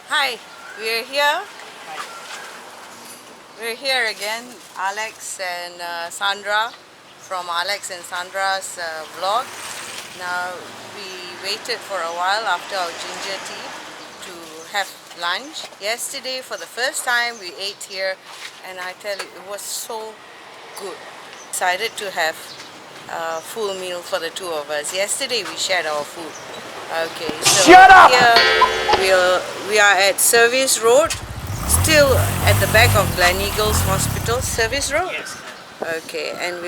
Hi, we're here. We're here again, Alex and Sandra from Alex and Sandra's vlog. Now we waited for a while after our ginger tea to have lunch. Yesterday for the first time we ate here and I tell you it was so good. Decided to have a full meal for the two of us. Yesterday we shared our food. Okay, so Shut up! here we are at Service Road, still at the back of Gleneagles Hospital. Service Road? Yes. Okay, and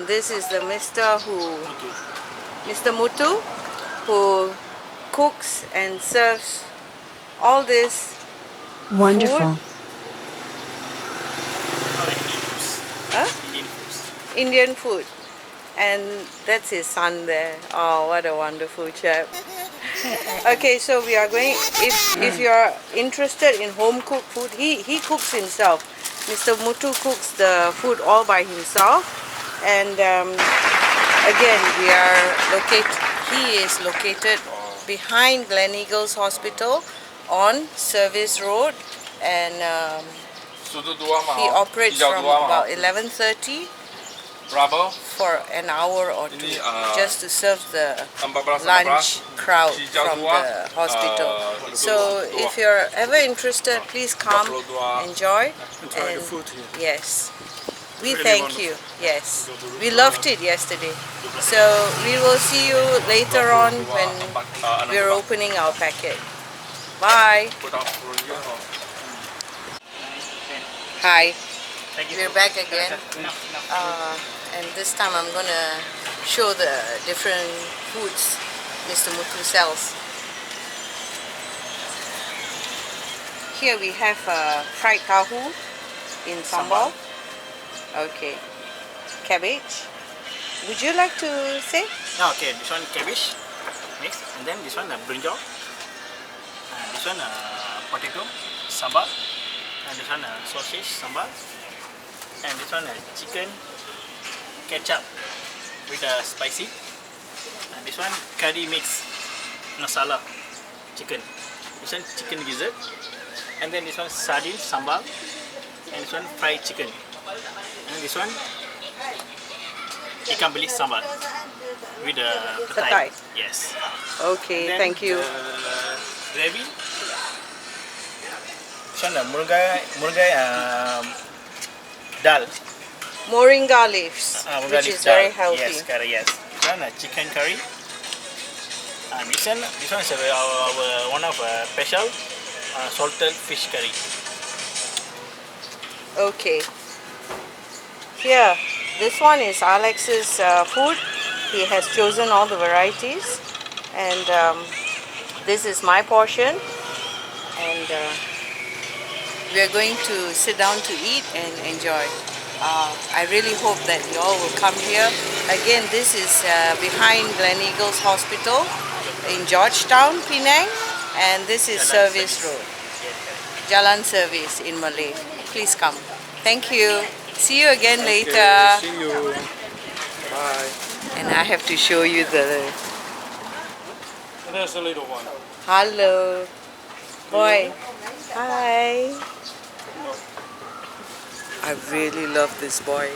this is the Mr. Muthu, who cooks and serves all this Wonderful. food. Huh? Indian food. And that's his son there. Oh, what a wonderful chap. Okay, so we are going, if you're interested in home cooked food, he cooks himself. Mr. Muthu cooks the food all by himself. And again, he is located behind Gleneagles Hospital on Service Road. And he operates from about 11:30 for an hour or two, just to serve the lunch crowd from the hospital. So if you're ever interested, please come, enjoy. Enjoy the food here. Yes, we Really thank wonderful. you. Yes, we loved it yesterday. So we will see you later on when we're opening our packet. Bye. Hi. We're back again. And this time I'm gonna show the different foods Mr. Muthu sells. Here we have fried tahu in sambal. Okay. Cabbage. Would you like to say? Okay, this one cabbage mix, and then this one brinjal, this one potato sambal, and this one sausage sambal, and this one chicken ketchup with spicy, and this one curry mix masala chicken, this one chicken gizzard, and then this one sardine sambal, and this one fried chicken, and this one ikan bilis sambal with the petai. Yes. Okay, thank you. Gravy. This one murugai dal. Moringa leaves, which is very healthy. Yes, curry, yes. This one chicken curry. And this one is our one of special salted fish curry. Okay. Here, this one is Alex's food. He has chosen all the varieties, and this is my portion. And we are going to sit down to eat and enjoy. I really hope that you all will come here. Again, this is behind Gleneagles Hospital in Georgetown, Penang, and this is Service Road. Jalan Service in Malay. Please come. Thank you. See you again later. See you. Bye. And I have to show you the... There's a little one. Hello. Boy. Hi. I really love this boy.